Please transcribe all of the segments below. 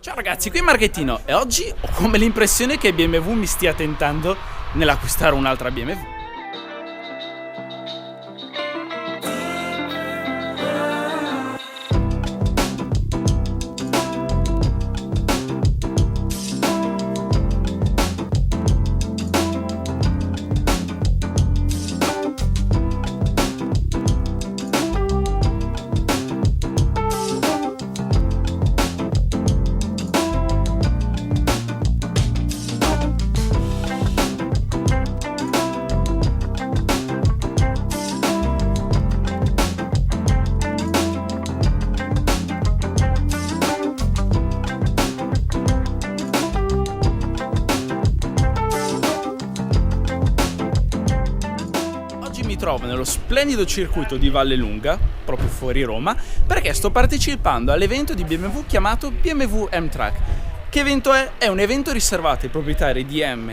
Ciao ragazzi, qui Marchettino e oggi ho come l'impressione che BMW mi stia tentando nell'acquistare un'altra BMW. Mi trovo nello splendido circuito di Vallelunga, proprio fuori Roma, perché sto partecipando all'evento di BMW chiamato BMW M-Track. Che evento è? È un evento riservato ai proprietari di M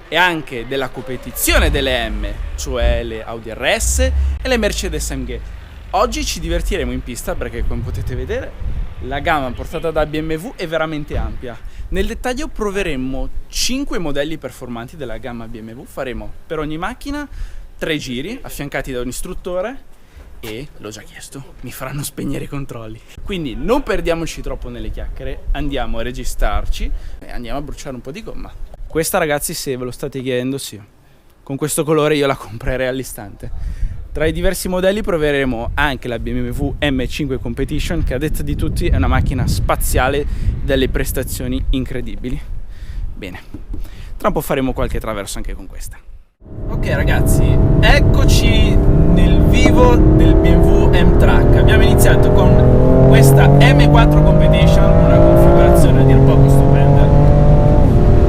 e anche della competizione delle M, cioè le Audi RS e le Mercedes AMG. Oggi ci divertiremo in pista perché, come potete vedere, la gamma portata da BMW è veramente ampia. Nel dettaglio proveremo 5 modelli performanti della gamma BMW, faremo per ogni macchina 3 giri affiancati da un istruttore e, l'ho già chiesto, mi faranno spegnere i controlli. Quindi non perdiamoci troppo nelle chiacchiere, andiamo a registrarci e andiamo a bruciare un po' di gomma. Questa, ragazzi, se ve lo state chiedendo, sì, con questo colore io la comprerei all'istante. Tra i diversi modelli proveremo anche la BMW M5 Competition, che a detta di tutti è una macchina spaziale dalle prestazioni incredibili. Bene, tra un po' faremo qualche traverso anche con questa. Ok ragazzi, eccoci nel vivo del BMW M-Track. Abbiamo iniziato con questa M4 Competition, una configurazione a dir poco stupenda.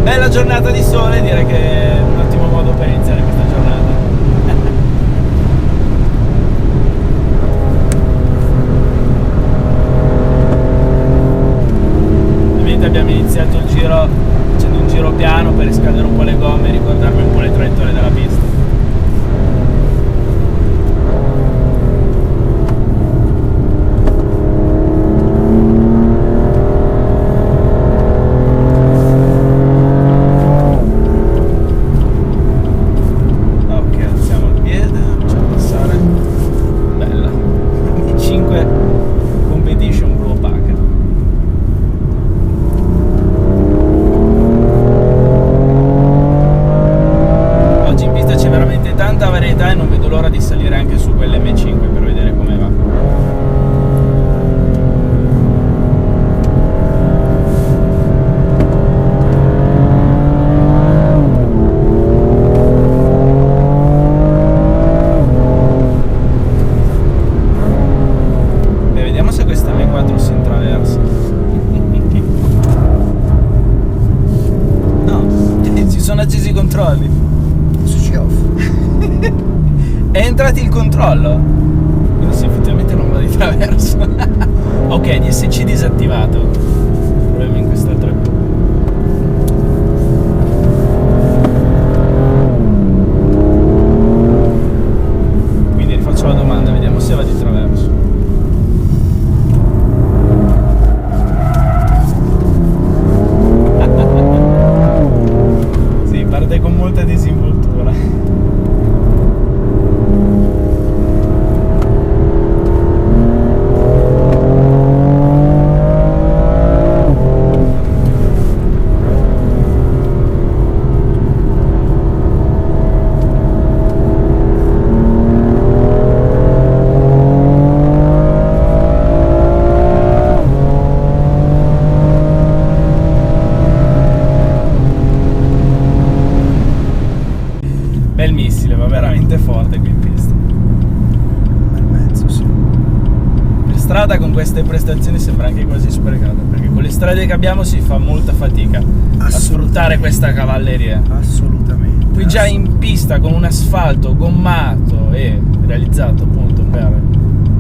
Bella giornata di sole, direi che è un ottimo modo per iniziare questa giornata. Ovviamente abbiamo iniziato il giro facendo un giro piano per riscaldare un po' le gomme e ricordarmi un po' le traiettorie della pista. Ok, alziamo il piede, facciamo passare. Bella. I 5 Competition blu opaca. C'è veramente tanta varietà e non vedo l'ora di salire anche su quelle M5 per vedere come va. Beh, vediamo se questa M4 si intraversa. No, si sono accesi i controlli. È entrato il controllo, quindi sì, effettivamente non va di traverso. Ok, DSC disattivato. Proviamo in quest'altra più. Quindi rifaccio la domanda, vediamo se va di traverso. Sì, parte con molta disinvoltura. Bel missile, va veramente forte qui in pista. Bel mezzo, sì. Per strada con queste prestazioni sembra anche quasi sprecata, perché con le strade che abbiamo si fa molta fatica a sfruttare questa cavalleria. Assolutamente. Qui già in pista con un asfalto gommato e realizzato appunto per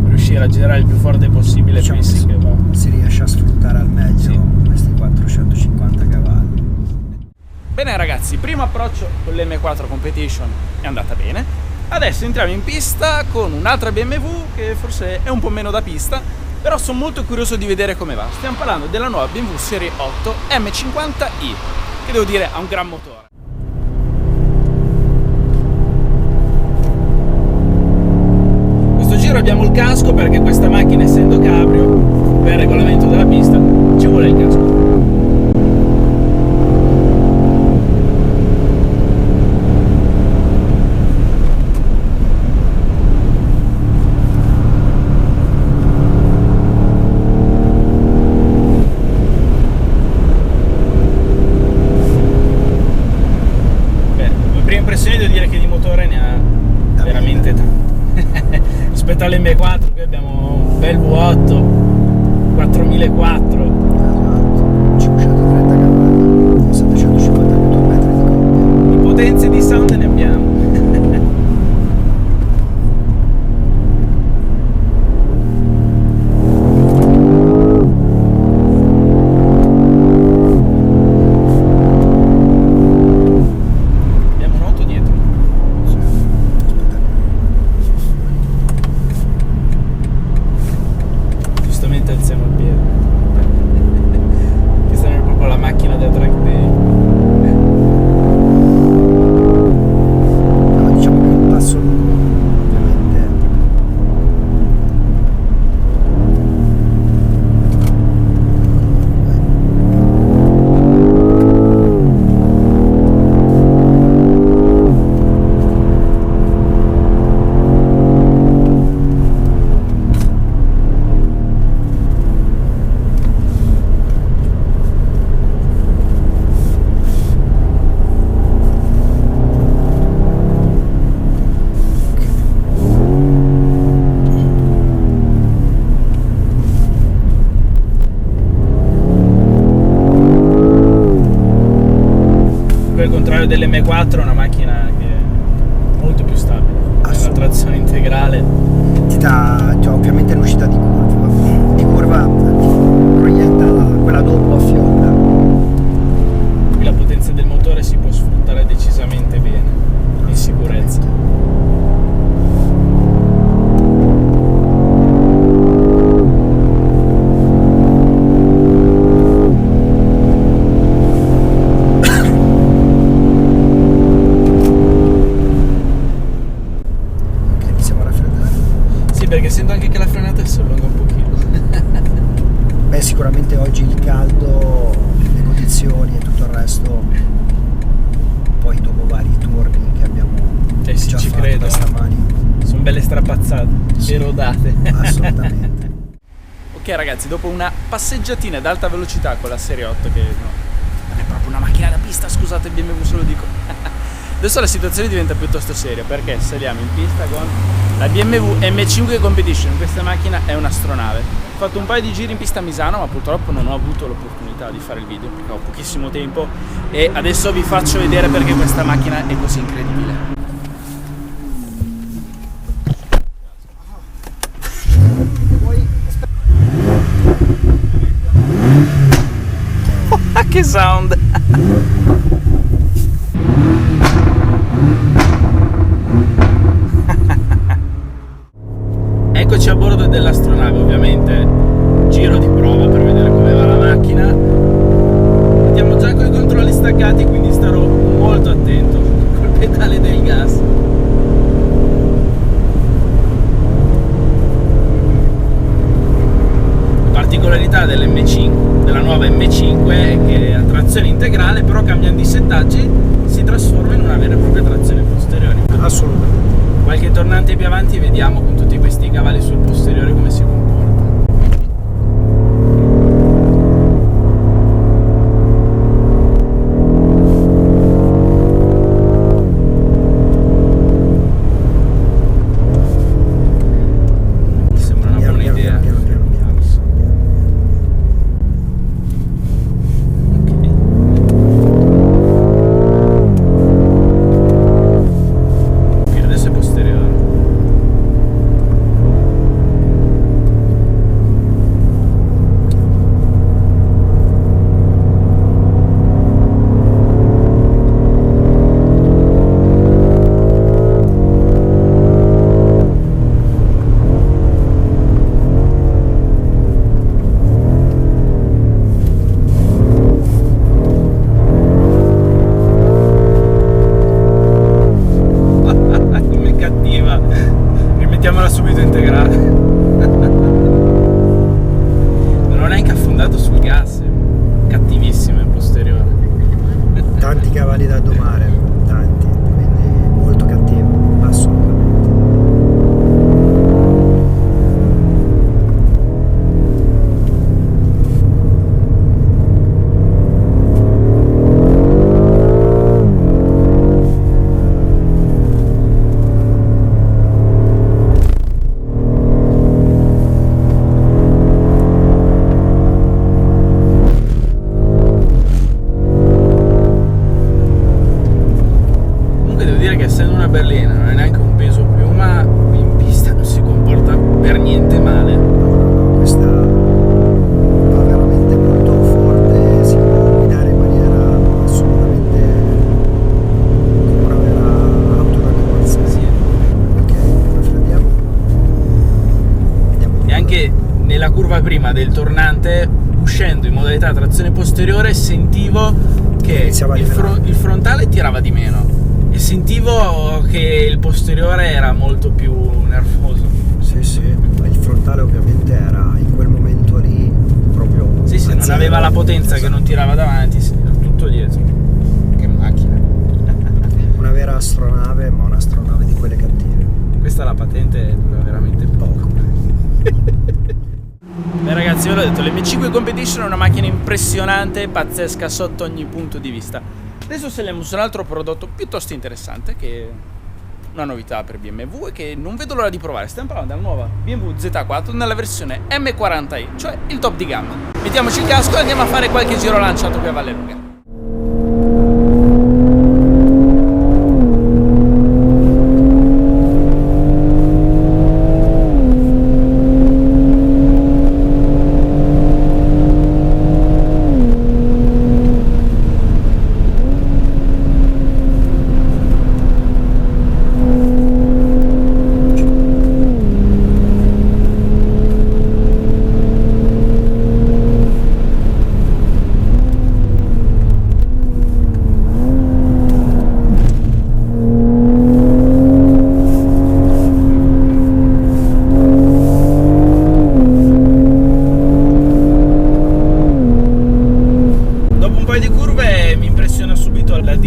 riuscire a girare il più forte possibile, Diciamo pensi che va. si riesce a sfruttare al meglio, Sì, questi 450 cavalli. Bene ragazzi, primo approccio con l'M4 Competition è andata bene. Adesso entriamo in pista con un'altra BMW che forse è un po' meno da pista, Però sono molto curioso di vedere come va. Stiamo parlando della nuova BMW Serie 8 M50i, che devo dire ha un gran motore. Questo giro abbiamo il casco perché questa macchina, essendo cabrio, per il regolamento della pista ci vuole il casco. Devo dire che di motore ne ha veramente tanto. Rispetto all'M4 qui abbiamo un bel V8 4004, 530 cavalli, 750 Nm di coppia. di potenze di sound ne abbiamo. Alziamo il piede. Questa è proprio la macchina da track day. No, diciamo che il passo lungo ovviamente al contrario dell'M4 è una macchina che è molto più stabile, ha una trazione integrale. ti dà ovviamente l'uscita di curva ti proietta quella dopo a fionda. Qui la potenza del motore si può sfruttare decisamente bene, in sicurezza. Perché sento anche che la frenata si allunga un pochino. Beh, sicuramente oggi il caldo, le condizioni e tutto il resto, poi dopo vari turni che abbiamo sì, già ci fatto credo. stamani. Sono belle strapazzate, Sì, erodate. assolutamente. Ok ragazzi, dopo una passeggiatina ad alta velocità con la Serie 8, che non è proprio una macchina da pista, scusate, BMW se lo dico. Adesso la situazione diventa piuttosto seria perché saliamo in pista con la BMW M5 Competition. Questa macchina è un'astronave. Ho fatto un paio di giri in pista a Misano, ma purtroppo non ho avuto l'opportunità di fare il video perché ho pochissimo tempo, e adesso vi faccio vedere perché questa macchina è così incredibile. Che sound! Eccoci a bordo dell'astronave, ovviamente giro di prova per vedere come va la macchina. Andiamo già con i controlli staccati, quindi starò molto attento col pedale del gas. La particolarità dell'M5, della nuova M5, è che ha trazione integrale, però cambiando i settaggi si trasforma in una vera e propria trazione posteriore. Assolutamente. Qualche tornante più avanti vediamo con tutti questi cavalli sul posteriore come si comporta. Sembra una buona idea. Piano. Ok, adesso è posteriore. berlina, non è neanche un peso piuma, in pista non si comporta per niente male. No, questa va veramente molto forte, si può guidare in maniera assolutamente come una vera auto da corsa. Sì. Ok, riflettiamo. E anche nella curva prima del tornante, uscendo in modalità trazione posteriore, sentivo che Iniziava a livelare. il frontale tirava di meno e sentivo che il posteriore era molto più nervoso. Sì, sì, ma il frontale ovviamente era in quel momento lì proprio Sì, sì, a non zero. aveva la potenza che non tirava davanti, sì, era tutto dietro. Che macchina. Una vera astronave, ma un'astronave di quelle cattive. Questa la patente dura veramente poco. Beh ragazzi, ve l'ho detto, l'M5 Competition è una macchina impressionante, pazzesca sotto ogni punto di vista. Adesso saliamo su un altro prodotto piuttosto interessante, che è una novità per BMW e che non vedo l'ora di provare. Stiamo parlando della nuova BMW Z4 nella versione M40i, cioè il top di gamma. Mettiamoci il casco e andiamo a fare qualche giro lanciato qui a Vallelunga.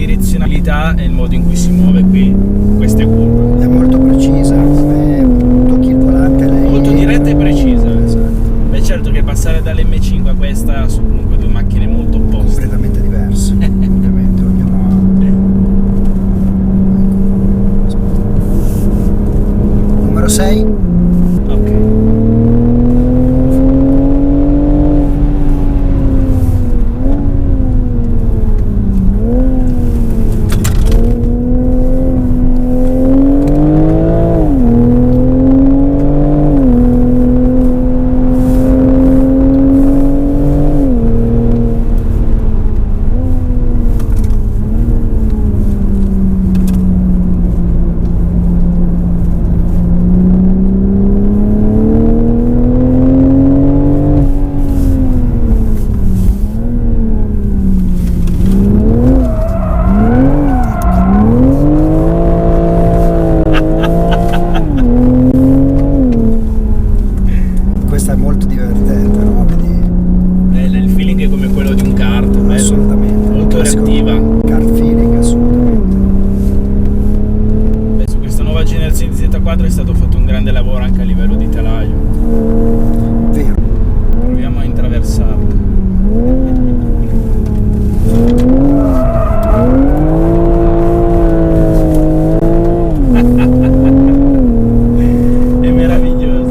direzionalità e il modo in cui si muove qui in queste curve. È molto precisa, tocchi il volante lei. Molto diretta e precisa. Esatto. Beh, certo che passare dall'M5 a questa sono comunque due macchine molto opposte. Completamente diverse. Ovviamente ognuno ha. Numero 6. Ok. Questa è molto divertente, no? Vedi? Il feeling è come quello di un kart, bello. Assolutamente. Molto Classico reattiva. Kart feeling, assolutamente. Beh, su questa nuova generazione di Z4 è stato fatto un grande lavoro anche a livello di telaio. Vero. Proviamo a intraversarlo. È meraviglioso.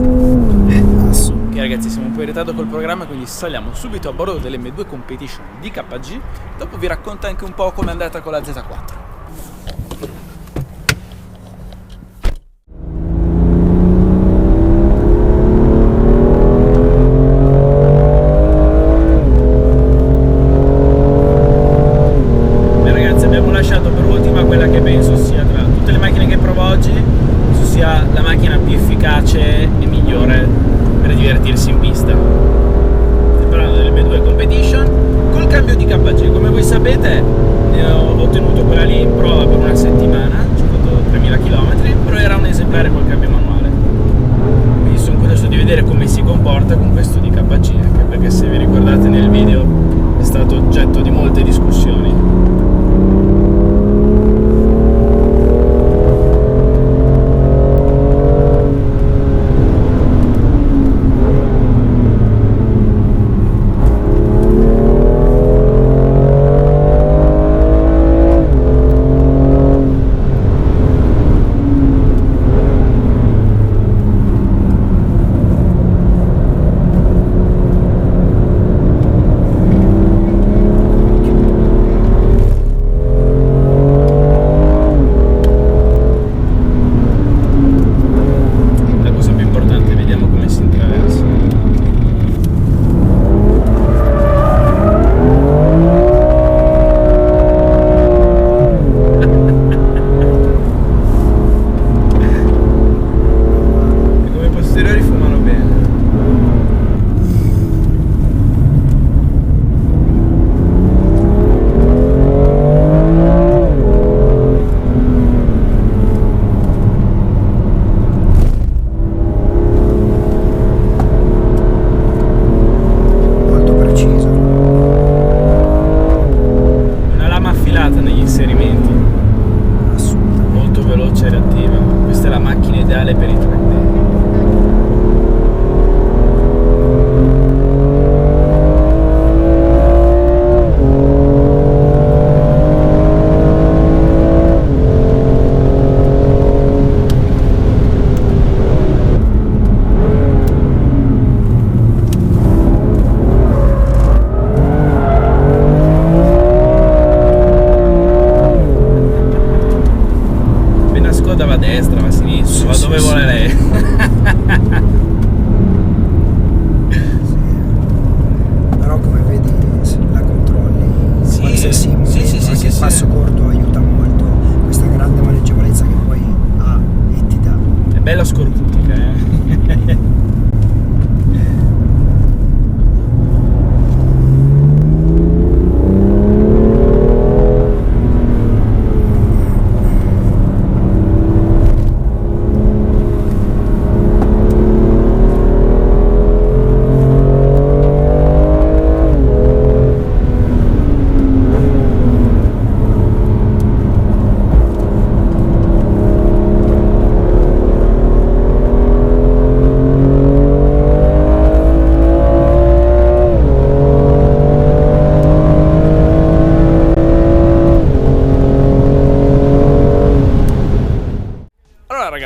Ok ragazzi, siamo un po' in ritardo col programma, quindi saliamo subito a bordo dell'M2 Competition di KG. Dopo vi racconto anche un po' com'è andata con la Z4. Beh ragazzi, abbiamo lasciato per ultima quella che penso sia tra tutte le macchine che provo oggi, penso sia la macchina più efficace e migliore per divertirsi in pista. Stiamo parlando dell'M2 Competition col cambio di KG. Come voi sapete, ne ho ottenuto quella lì in prova per una settimana, ci ho fatto 3000 km, però era un esemplare col cambio manuale. Quindi sono curioso di vedere come si comporta con questo di KG, anche perché se vi ricordate nel video è stato oggetto di molte discussioni.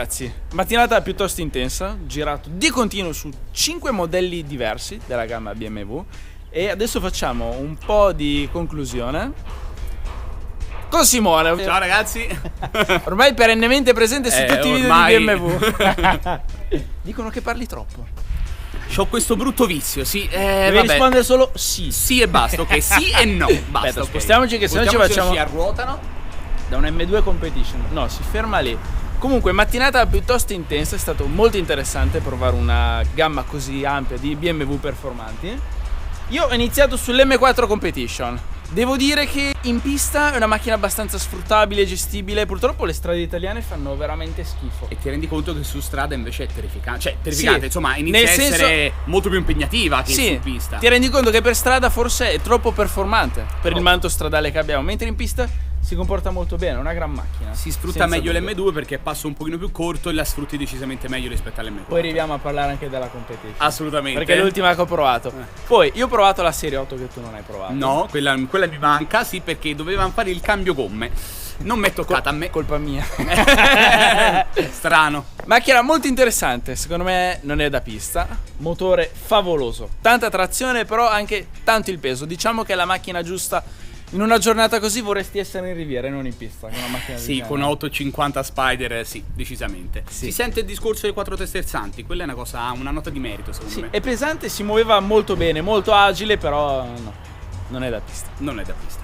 ragazzi, mattinata piuttosto intensa, girato di continuo su 5 modelli diversi della gamma BMW e adesso facciamo un po' di conclusione con Simone. Ciao ragazzi. Ormai perennemente presente su tutti i video ormai. di BMW. Dicono che parli troppo. C'ho questo brutto vizio, sì. Devi Vabbè. rispondere solo sì. Sì e basta, ok. Sì e no. Basta. Aspetta, ok. spostiamoci che sennò ci Spostiamoci, facciamo si arruotano. da un M2 Competition. No, si ferma lì. Comunque, mattinata piuttosto intensa, è stato molto interessante provare una gamma così ampia di BMW performanti. Io ho iniziato sull'M4 Competition. Devo dire che in pista è una macchina abbastanza sfruttabile, gestibile. Purtroppo le strade italiane fanno veramente schifo. E ti rendi conto che su strada invece è terrificante. Cioè, terrificante, Sì, insomma, inizia nel a senso- essere molto più impegnativa che Sì, su pista. ti rendi conto che per strada forse è troppo performante per il manto stradale che abbiamo, mentre in pista si comporta molto bene, è una gran macchina. Si sfrutta Senza meglio dubbio. l'M2 perché è passo un pochino più corto e la sfrutti decisamente meglio rispetto all'M4. Poi arriviamo a parlare anche della competition. Assolutamente. Perché è l'ultima che ho provato. Poi io ho provato la serie 8 che tu non hai provato. No, quella mi manca, sì, perché dovevano fare il cambio gomme. Non mi è toccata a me. Colpa mia. Strano. Macchina molto interessante, secondo me non è da pista. Motore favoloso. Tanta trazione, però anche tanto il peso. Diciamo che è la macchina giusta. In una giornata così vorresti essere in riviera e non in pista. Con una macchina del Sì, genere. con 850 Spider, sì, decisamente. Sì. Si sente il discorso dei quattro testerzanti, quella è una cosa, una nota di merito secondo Sì, me. è pesante, si muoveva molto bene, molto agile, però no, non è da pista. Non è da pista.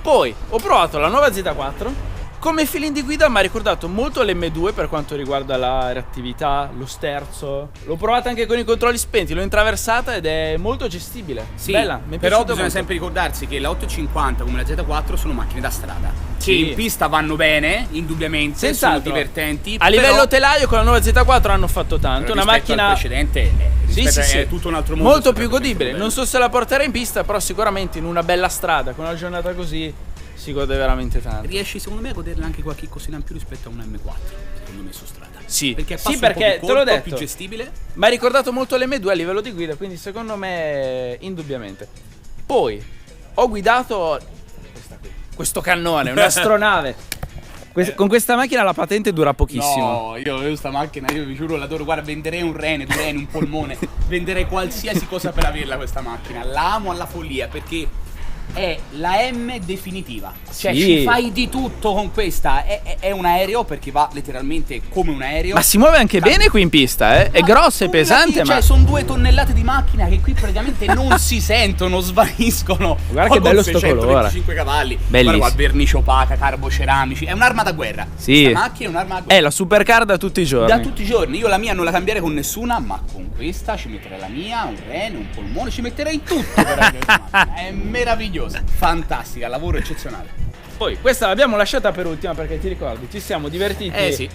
Poi ho provato la nuova Z4. Come feeling di guida mi ha ricordato molto l'M2 per quanto riguarda la reattività, lo sterzo. L'ho provata anche con i controlli spenti, l'ho intraversata ed è molto gestibile. Sì, Bella, mi è però piaciuta bisogna molto. sempre ricordarsi che la 850 come la Z4 sono macchine da strada. Sì. Che in pista vanno bene, indubbiamente, Senz'altro. sono divertenti. A livello però, telaio con la nuova Z4 hanno fatto tanto. Una rispetto al macchina precedente è tutto un altro mondo. molto più assolutamente godibile. bello. Non so se la porterei in pista, però sicuramente in una bella strada, con una giornata così, si gode veramente tanto. Riesci secondo me a goderla anche qualche cosina in più rispetto a un M4, secondo me su strada. Sì, Perché è sì, passo un perché po' più te l'ho corto, detto. più gestibile. Mi ha ricordato molto l'M2 a livello di guida, quindi secondo me indubbiamente. Poi ho guidato questa qui, questo cannone, un'astronave. Con questa macchina la patente dura pochissimo. No, io sta macchina, io vi giuro l'adoro. Guarda, venderei un rene, due reni, un polmone. Venderei qualsiasi cosa per averla questa macchina. La amo alla follia perché è la M definitiva. Cioè Sì. ci fai di tutto con questa. È un aereo perché va letteralmente come un aereo. Ma si muove anche bene qui in pista, eh? È Ma grossa e nulla pesante, di- ma Cioè, sono 2 tonnellate di macchina che qui praticamente non si sentono, svaniscono. Guarda che Poi bello con sto colore. 625 cavalli. Bellissimo. Guarda qua, vernice opaca, carboceramici. È un'arma da guerra. Sì. Questa macchina è un'arma da guerra. è la supercar da tutti i giorni. Da tutti i giorni. Io la mia non la cambierei con nessuna, ma con questa ci metterei la mia, un rene, un polmone, ci metterei tutto per avere questa macchina. È meravigliosa, fantastica, lavoro eccezionale. Poi questa l'abbiamo lasciata per ultima perché ti ricordi, ci siamo divertiti Sì.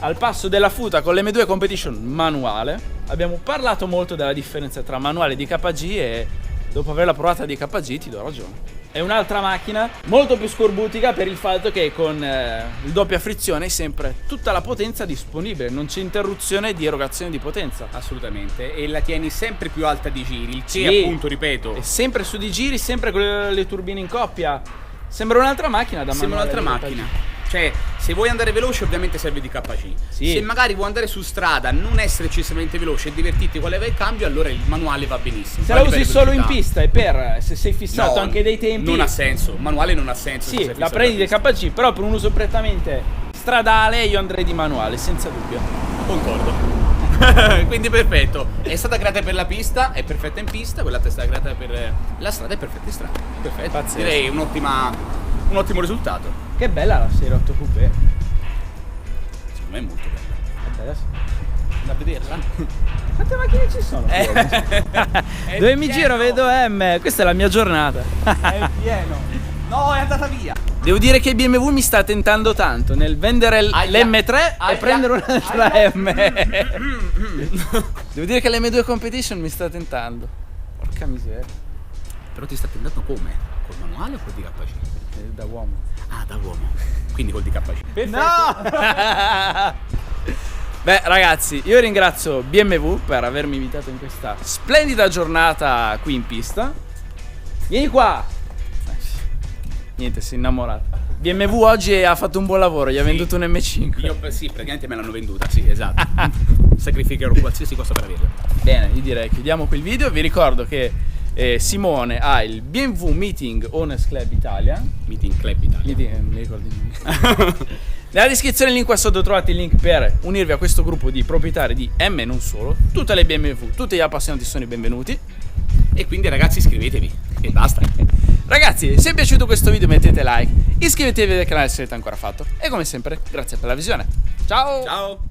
al passo della futa con l'M2 Competition manuale. Abbiamo parlato molto della differenza tra manuale di KG e dopo averla provata di KG ti do ragione. È un'altra macchina molto più scorbutica per il fatto che con il doppia frizione hai sempre tutta la potenza disponibile, non c'è interruzione di erogazione di potenza. Assolutamente. E la tieni sempre più alta di giri, il che Sì. appunto, ripeto, E sempre su di giri, sempre con le turbine in coppia. Sembra un'altra macchina da sembra manuale un'altra di KG. macchina. Cioè, se vuoi andare veloce ovviamente serve di KG. Sì. Se magari vuoi andare su strada, non essere eccessivamente veloce e divertirti qual è il cambio, allora il manuale va benissimo. Se Poi la a livello usi di solo in velocità- pista e se sei fissato No, anche dei tempi, non ha senso. Manuale non ha senso. se sei sì, la fissato prendi di alla pista. KG, però per un uso prettamente stradale io andrei di manuale, senza dubbio. Concordo. Quindi perfetto. È stata creata per la pista, è perfetta in pista, quell'altra è stata creata per la strada, è perfetta in strada. Perfetto. Pazzesco. Direi un ottimo risultato. Che bella la serie 8 Coupé. Secondo me è molto bella. Vabbè, adesso. Da vederla. Quante macchine ci sono? È Dove mi pieno. giro vedo M, questa è la mia giornata. È pieno. No, è andata via. Devo dire che BMW mi sta tentando tanto nel vendere Aia. l'M3 e Aia. prendere un'altra Aia. M. Devo dire che l'M2 Competition mi sta tentando. Porca miseria. Però ti sta tentando come? Col manuale o col DKG? Da uomo. Ah, da uomo. Quindi col DKG. No! Beh ragazzi, io ringrazio BMW per avermi invitato in questa splendida giornata qui in pista. Vieni qua! Niente, sei innamorato. BMW oggi ha fatto un buon lavoro, gli ha venduto un M5. Io sì, praticamente me l'hanno venduta, sì, esatto. Sacrificherò qualsiasi cosa per averla. Bene, io direi chiudiamo quel video. Vi ricordo che Simone ha il BMW Meeting Owners Club Italia. Meeting Club Italia. Non mi ricordo il nome. Nella descrizione link qua sotto trovate il link per unirvi a questo gruppo di proprietari di M e non solo. Tutte le BMW, tutti gli appassionati sono i benvenuti. E quindi ragazzi iscrivetevi e basta. Ragazzi, se è piaciuto questo video mettete like, iscrivetevi al canale se l'avete ancora fatto. E come sempre, grazie per la visione. Ciao! Ciao!